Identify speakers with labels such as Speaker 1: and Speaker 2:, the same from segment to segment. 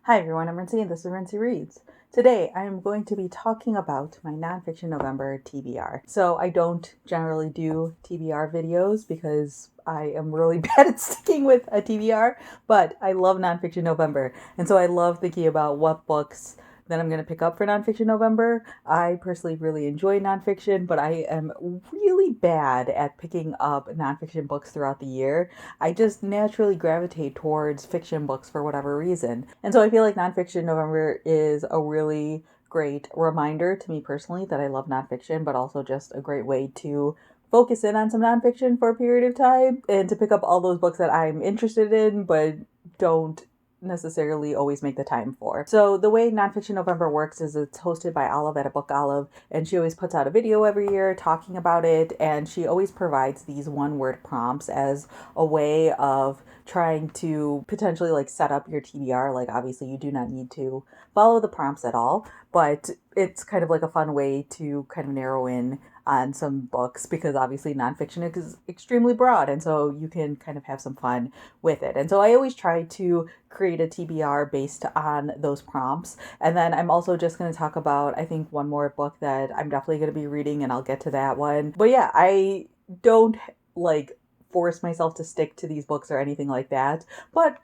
Speaker 1: Hi everyone, I'm Rincey and this is Rincey Reads. Today I am going to be talking about my Nonfiction November TBR. So I don't generally do TBR videos because I am really bad at sticking with a TBR, but I love Nonfiction November. And so I love thinking about what books that I'm going to pick up for Nonfiction November. I personally really enjoy nonfiction, but I am really bad at picking up nonfiction books throughout the year. I just naturally gravitate towards fiction books for whatever reason. And so I feel like Nonfiction November is a really great reminder to me personally that I love nonfiction, but also just a great way to focus in on some nonfiction for a period of time and to pick up all those books that I'm interested in, but don't necessarily always make the time for. So the way Nonfiction November works is it's hosted by Olive at a Book Olive, and she always puts out a video every year talking about it, and she always provides these one-word prompts as a way of trying to potentially like set up your TBR. Like obviously you do not need to follow the prompts at all, but it's kind of like a fun way to kind of narrow in on some books because obviously nonfiction is extremely broad, and so you can kind of have some fun with it. And so I always try to create a TBR based on those prompts. And then I'm also just going to talk about, I think, one more book that I'm definitely going to be reading, and I'll get to that one. But yeah, I don't like force myself to stick to these books or anything like that. But,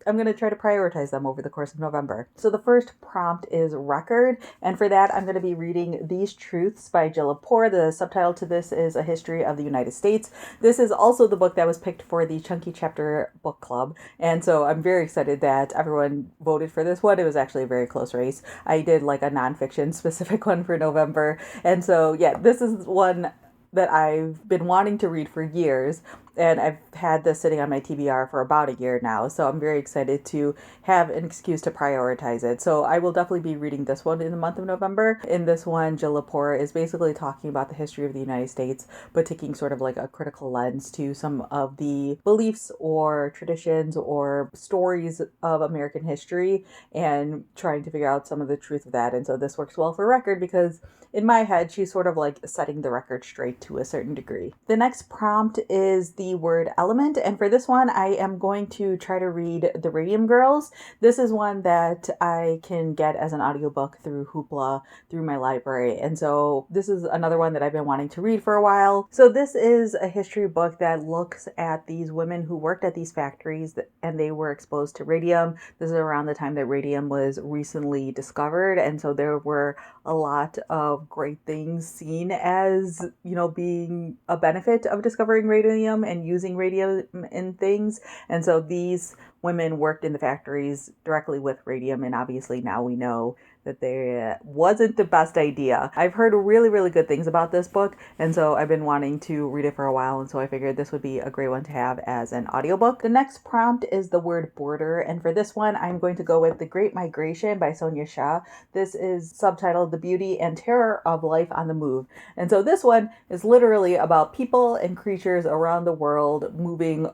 Speaker 1: I'm going to try to prioritize them over the course of November. So the first prompt is record. And for that, I'm going to be reading These Truths by Jill Lepore. The subtitle to this is A History of the United States. This is also the book that was picked for the Chunky Chapter Book Club. And so I'm very excited that everyone voted for this one. It was actually a very close race. I did like a nonfiction specific one for November. And so, yeah, this is one that I've been wanting to read for years, and I've had this sitting on my TBR for about a year now, so I'm very excited to have an excuse to prioritize it. So I will definitely be reading this one in the month of November. In this one, Jill Lepore is basically talking about the history of the United States, but taking sort of like a critical lens to some of the beliefs or traditions or stories of American history and trying to figure out some of the truth of that. And so this works well for record because in my head, she's sort of like setting the record straight to a certain degree. The next prompt is the word element. And for this one, I am going to try to read The Radium Girls. This is one that I can get as an audiobook through Hoopla, through my library. And so this is another one that I've been wanting to read for a while. So this is a history book that looks at these women who worked at these factories and they were exposed to radium. This is around the time that radium was recently discovered. And so there were a lot of great things seen as, being a benefit of discovering radium and using radium in things. And so these women worked in the factories directly with radium, and obviously now we know that there wasn't the best idea. I've heard really, really good things about this book, and so I've been wanting to read it for a while, and so I figured this would be a great one to have as an audiobook. The next prompt is the word border, and for this one, I'm going to go with The Great Migration by Sonia Shah. This is subtitled The Beauty and Terror of Life on the Move. And so this one is literally about people and creatures around the world moving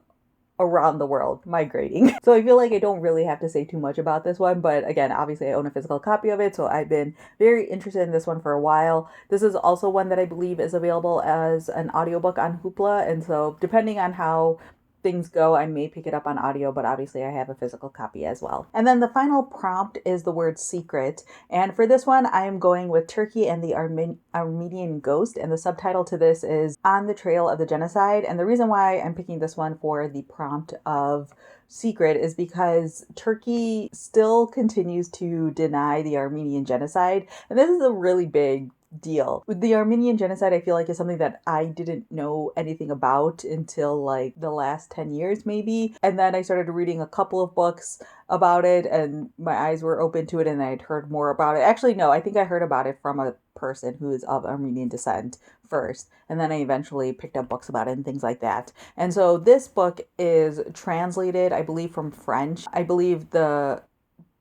Speaker 1: around the world, migrating. So I feel like I don't really have to say too much about this one, but again, obviously I own a physical copy of it, so I've been very interested in this one for a while. This is also one that I believe is available as an audiobook on Hoopla, and so depending on how things go, I may pick it up on audio, but obviously I have a physical copy as well. And then the final prompt is the word secret. And for this one, I am going with Turkey and the Armenian Ghost. And the subtitle to this is On the Trail of the Genocide. And the reason why I'm picking this one for the prompt of secret is because Turkey still continues to deny the Armenian genocide. And this is a really big deal. With the Armenian genocide, I feel like is something that I didn't know anything about until like the last 10 years maybe. And then I started reading a couple of books about it and my eyes were open to it and I'd heard more about it. Actually, no, I think I heard about it from a person who is of Armenian descent first. And then I eventually picked up books about it and things like that. And so this book is translated, I believe, from French. I believe the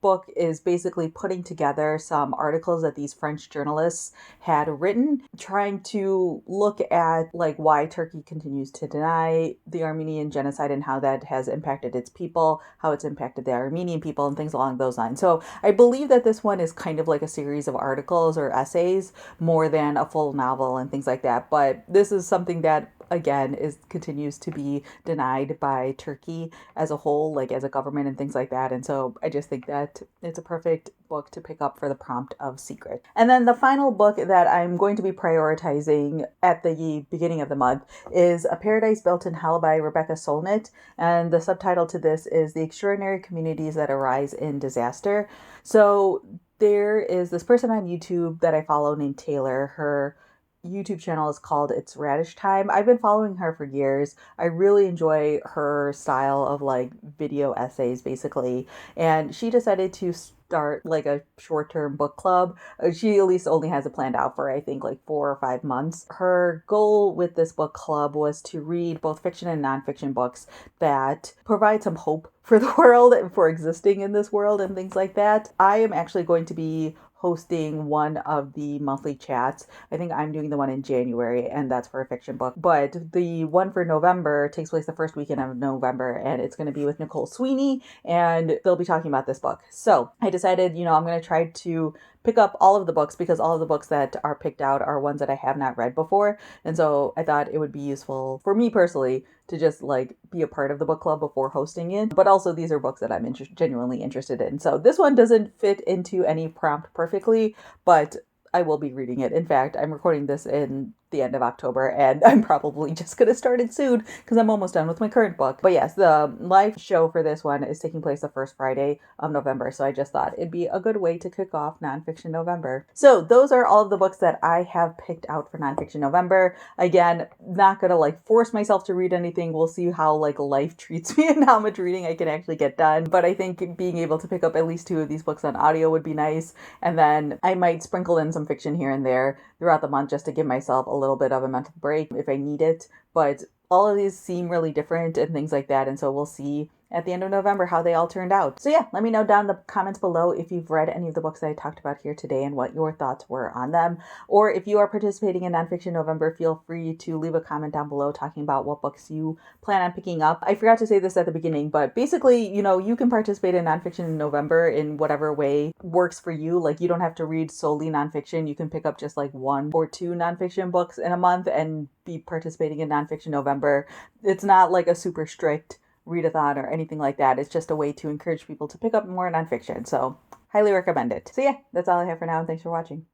Speaker 1: book is basically putting together some articles that these French journalists had written, trying to look at like why Turkey continues to deny the Armenian genocide and how that has impacted its people, how it's impacted the Armenian people, and things along those lines. So I believe that this one is kind of like a series of articles or essays more than a full novel and things like that. But this is something that again continues to be denied by Turkey as a whole, like as a government and things like that. And so I just think that it's a perfect book to pick up for the prompt of secret. And then the final book that I'm going to be prioritizing at the beginning of the month is A Paradise Built in Hell by Rebecca Solnit. And the subtitle to this is The Extraordinary Communities That Arise in Disaster. So there is this person on YouTube that I follow named Taylor. Her YouTube channel is called It's Radish Time. I've been following her for years. I really enjoy her style of like video essays basically. And she decided to start like a short-term book club. She at least only has it planned out for I think like 4 or 5 months. Her goal with this book club was to read both fiction and nonfiction books that provide some hope for the world and for existing in this world and things like that. I am actually going to be hosting one of the monthly chats. I think I'm doing the one in January, and that's for a fiction book. But the one for November takes place the first weekend of November, and it's going to be with Nicole Sweeney, and they'll be talking about this book. So I decided, I'm going to try to pick up all of the books because all of the books that are picked out are ones that I have not read before. And so I thought it would be useful for me personally to just like be a part of the book club before hosting it. But also these are books that I'm genuinely interested in. So this one doesn't fit into any prompt perfectly, but I will be reading it. In fact, I'm recording this in the end of October, and I'm probably just going to start it soon because I'm almost done with my current book. But yes, the live show for this one is taking place the first Friday of November, so I just thought it'd be a good way to kick off Nonfiction November. So those are all of the books that I have picked out for Nonfiction November. Again, not going to like force myself to read anything. We'll see how like life treats me and how much reading I can actually get done. But I think being able to pick up at least 2 of these books on audio would be nice. And then I might sprinkle in some fiction here and there throughout the month just to give myself a little bit of a mental break if I need it. But all of these seem really different and things like that. And so we'll see at the end of November how they all turned out. So yeah, let me know down in the comments below if you've read any of the books that I talked about here today and what your thoughts were on them. Or if you are participating in Nonfiction November, feel free to leave a comment down below talking about what books you plan on picking up. I forgot to say this at the beginning, but basically, you can participate in Nonfiction November in whatever way works for you. Like you don't have to read solely nonfiction. You can pick up just like 1 or 2 nonfiction books in a month and be participating in Nonfiction November. It's not like a super strict readathon or anything like that. It's just a way to encourage people to pick up more nonfiction. So highly recommend it. So yeah, that's all I have for now. Thanks for watching.